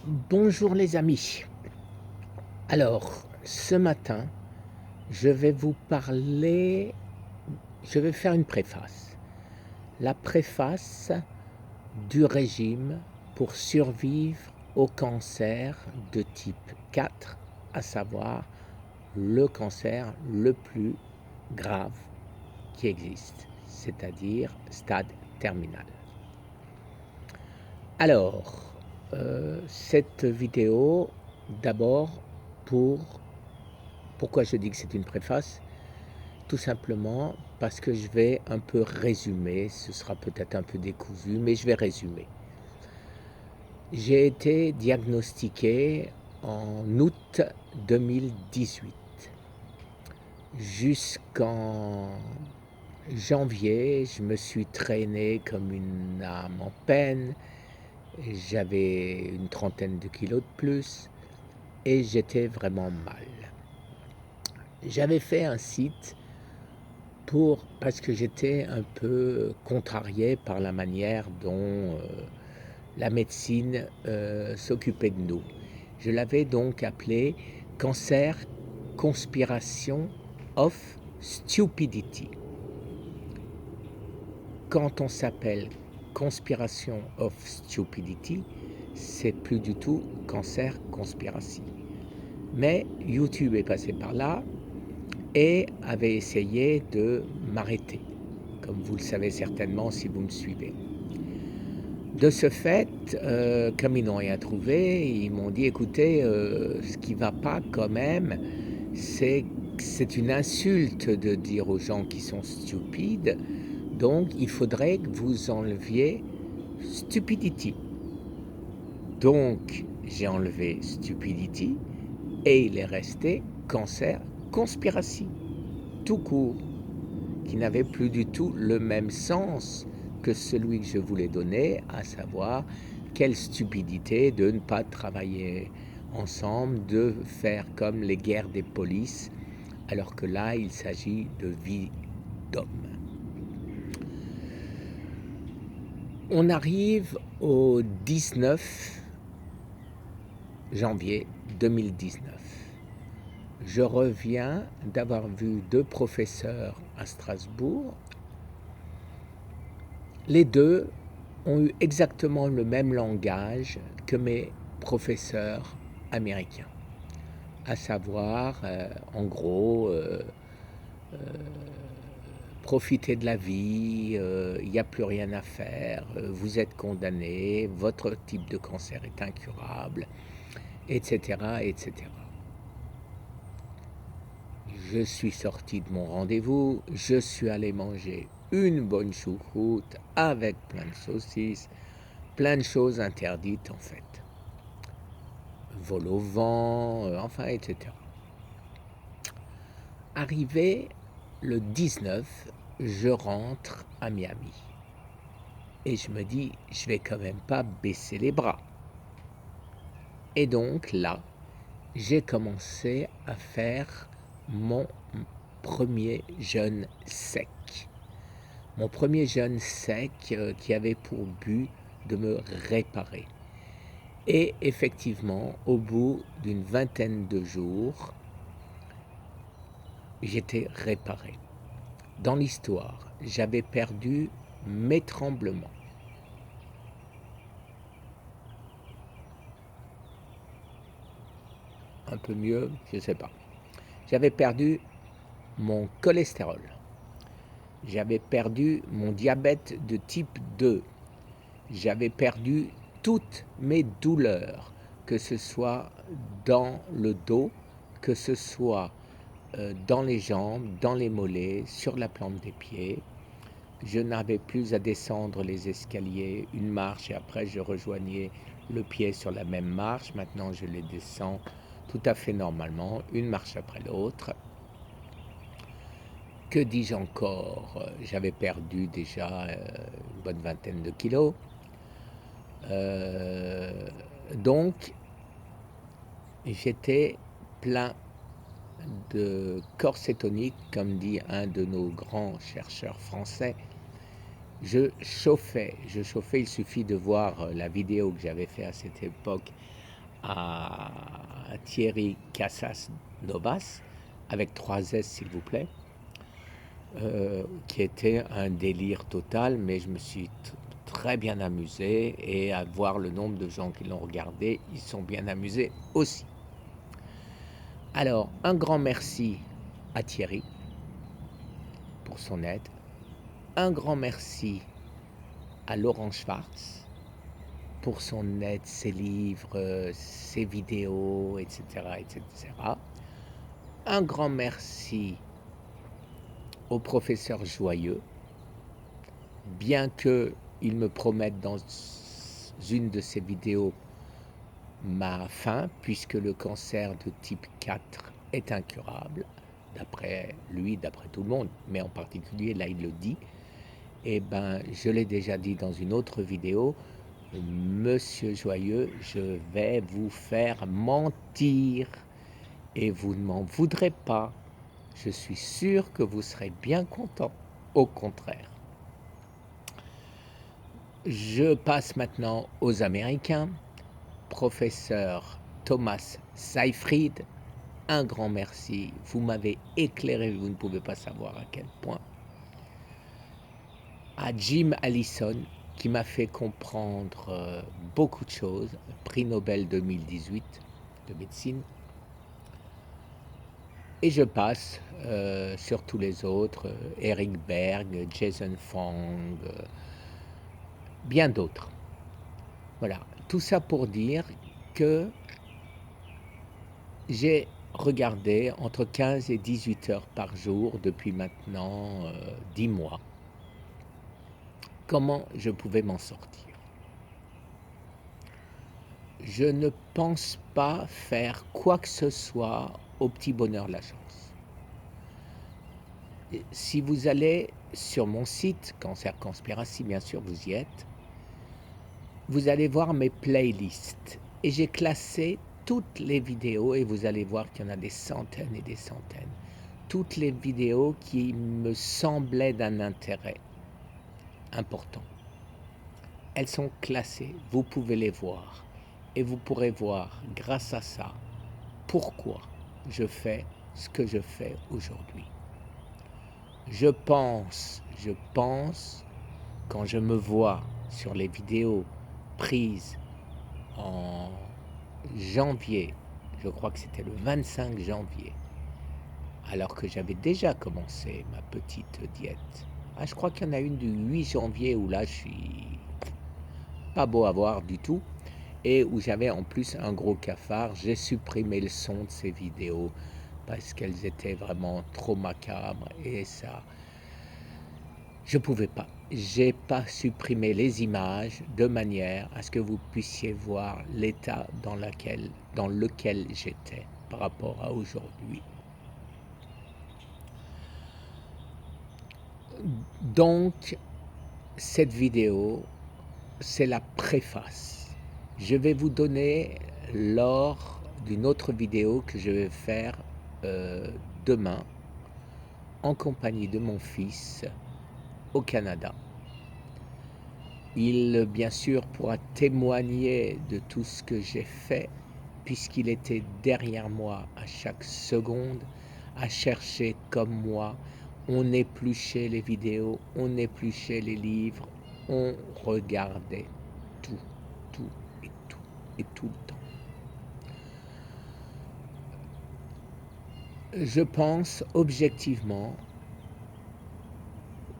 Bonjour les amis. Alors, ce matin, je vais vous parler, je vais faire une préface. La préface du régime pour survivre au cancer de type 4, à savoir le cancer le plus grave qui existe, c'est-à-dire stade terminal. Alors, cette vidéo, d'abord, pourquoi je dis que c'est une préface? Tout simplement parce que je vais un peu résumer, ce sera peut-être un peu décousu, mais je vais résumer. J'ai été diagnostiqué en août 2018. Jusqu'en janvier, je me suis traîné comme une âme en peine. J'avais une trentaine de kilos de plus et j'étais vraiment mal. J'avais fait un site parce que j'étais un peu contrarié par la manière dont la médecine s'occupait de nous. Je l'avais donc appelé Cancer Conspiration of Stupidity. Quand on s'appelle Conspiration of Stupidity, c'est plus du tout Cancer Conspiracy. Mais YouTube est passé par là et avait essayé de m'arrêter, comme vous le savez certainement si vous me suivez. De ce fait, comme ils n'ont rien trouvé, ils m'ont dit écoutez, ce qui ne va pas quand même, c'est une insulte de dire aux gens qui sont stupides, donc il faudrait que vous enleviez stupidity. Donc j'ai enlevé stupidity et il est resté cancer conspiracy, tout court, qui n'avait plus du tout le même sens que celui que je voulais donner, à savoir quelle stupidité de ne pas travailler ensemble, de faire comme les guerres des polices, alors que là, il s'agit de vie d'homme. On arrive au 19 janvier 2019. Je reviens d'avoir vu 2 professeurs à Strasbourg. Les 2 ont eu exactement le même langage que mes professeurs américains, à savoir, en gros, profitez de la vie, il n'y a plus rien à faire, vous êtes condamné, votre type de cancer est incurable, etc., etc. Je suis sorti de mon rendez-vous, je suis allé manger une bonne choucroute avec plein de saucisses, plein de choses interdites en fait. Vol au vent, enfin, etc. Arrivé le 19, je rentre à Miami. Et je me dis, je vais quand même pas baisser les bras. Et donc là, j'ai commencé à faire mon premier jeûne sec. Mon premier jeûne sec qui avait pour but de me réparer. Et effectivement, au bout d'une vingtaine de jours, j'étais réparé. Dans l'histoire, j'avais perdu mes tremblements. Un peu mieux, je ne sais pas. J'avais perdu mon cholestérol. J'avais perdu mon diabète de type 2. J'avais perdu toutes mes douleurs, que ce soit dans le dos, que ce soit dans les jambes, dans les mollets, sur la plante des pieds. Je n'avais plus à descendre les escaliers, une marche, et après je rejoignais le pied sur la même marche. Maintenant, je les descends tout à fait normalement, une marche après l'autre. Que dis-je encore? J'avais perdu déjà une bonne vingtaine de kilos. Donc, j'étais plein de corps cétonique, comme dit un de nos grands chercheurs français. Je chauffais, il suffit de voir la vidéo que j'avais fait à cette époque à Thierry Casas Novas, avec 3 S s'il vous plaît, qui était un délire total, mais je me suis très bien amusé, et à voir le nombre de gens qui l'ont regardé, ils sont bien amusés aussi. Alors, un grand merci à Thierry pour son aide, un grand merci à Laurent Schwartz pour son aide, ses livres, ses vidéos, etc., etc. Un grand merci au professeur Joyeux, bien qu'il me promette dans une de ses vidéos ma fin, puisque le cancer de type 4 est incurable, d'après lui, d'après tout le monde, mais en particulier là il le dit. Eh ben, je l'ai déjà dit dans une autre vidéo, Monsieur Joyeux, je vais vous faire mentir et vous ne m'en voudrez pas. Je suis sûr que vous serez bien content. Au contraire. Je passe maintenant aux Américains. Professeur Thomas Seyfried, un grand merci. Vous m'avez éclairé, vous ne pouvez pas savoir à quel point. À Jim Allison, qui m'a fait comprendre beaucoup de choses, prix Nobel 2018 de médecine. Et je passe sur tous les autres, Eric Berg, Jason Fong, bien d'autres. Voilà, tout ça pour dire que j'ai regardé entre 15 et 18 heures par jour depuis maintenant 10 mois. Comment je pouvais m'en sortir? Je ne pense pas faire quoi que ce soit au petit bonheur de la chance. Et si vous allez sur mon site, Cancer Conspiracy, bien sûr, vous y êtes, vous allez voir mes playlists. Et j'ai classé toutes les vidéos, et vous allez voir qu'il y en a des centaines et des centaines. Toutes les vidéos qui me semblaient d'un intérêt important. Elles sont classées, vous pouvez les voir. Et vous pourrez voir, grâce à ça, pourquoi je fais ce que je fais aujourd'hui. Je pense, quand je me vois sur les vidéos prises en janvier, je crois que c'était le 25 janvier, alors que j'avais déjà commencé ma petite diète. Ah, je crois qu'il y en a une du 8 janvier où là je suis pas beau à voir du tout, et où j'avais en plus un gros cafard. J'ai supprimé le son de ces vidéos parce qu'elles étaient vraiment trop macabres, et ça, je pouvais pas. J'ai pas supprimé les images de manière à ce que vous puissiez voir l'état dans lequel j'étais par rapport à aujourd'hui. Donc, cette vidéo, c'est la préface. Je vais vous donner lors d'une autre vidéo que je vais faire demain en compagnie de mon fils au Canada. Il, bien sûr, pourra témoigner de tout ce que j'ai fait, puisqu'il était derrière moi à chaque seconde, à chercher comme moi. On épluchait les vidéos, on épluchait les livres, on regardait tout, tout et tout, et tout le temps. Je pense objectivement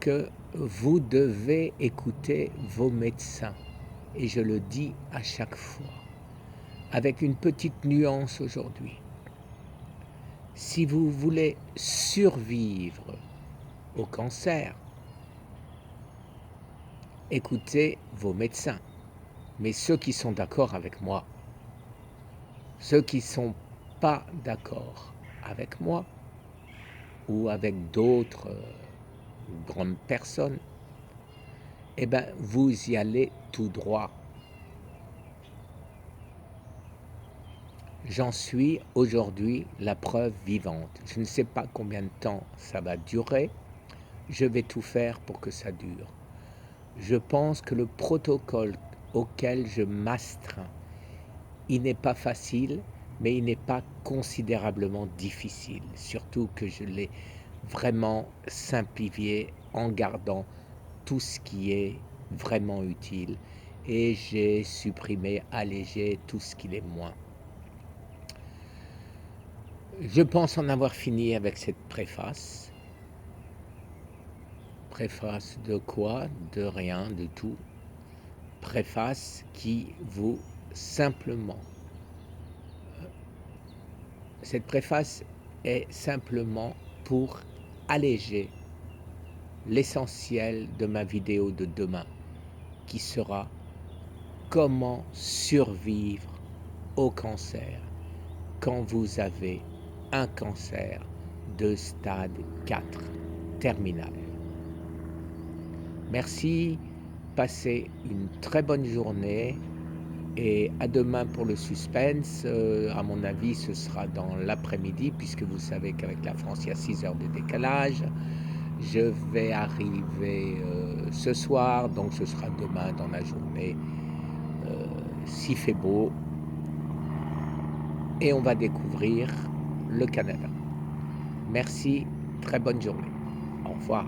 que vous devez écouter vos médecins, et je le dis à chaque fois, avec une petite nuance aujourd'hui. Si vous voulez survivre au cancer, écoutez vos médecins, mais ceux qui sont d'accord avec moi. Ceux qui ne sont pas d'accord avec moi ou avec d'autres grandes personnes, eh bien, vous y allez tout droit. J'en suis aujourd'hui la preuve vivante. Je ne sais pas combien de temps ça va durer. Je vais tout faire pour que ça dure. Je pense que le protocole auquel je m'astreins Il n'est pas facile, mais il n'est pas considérablement difficile. Surtout que je l'ai vraiment simplifié en gardant tout ce qui est vraiment utile et j'ai supprimé, allégé tout ce qui l'est moins. Je pense en avoir fini avec cette préface. Préface de quoi? De rien, de tout. Préface qui vous simplement. Cette préface est simplement pour alléger l'essentiel de ma vidéo de demain, qui sera comment survivre au cancer quand vous avez un cancer de stade 4 terminal. Merci, passez une très bonne journée et à demain pour le suspense. À mon avis, ce sera dans l'après-midi puisque vous savez qu'avec la France, il y a 6 heures de décalage. Je vais arriver ce soir, donc ce sera demain dans la journée, s'il fait beau, et on va découvrir le Canada. Merci, très bonne journée. Au revoir.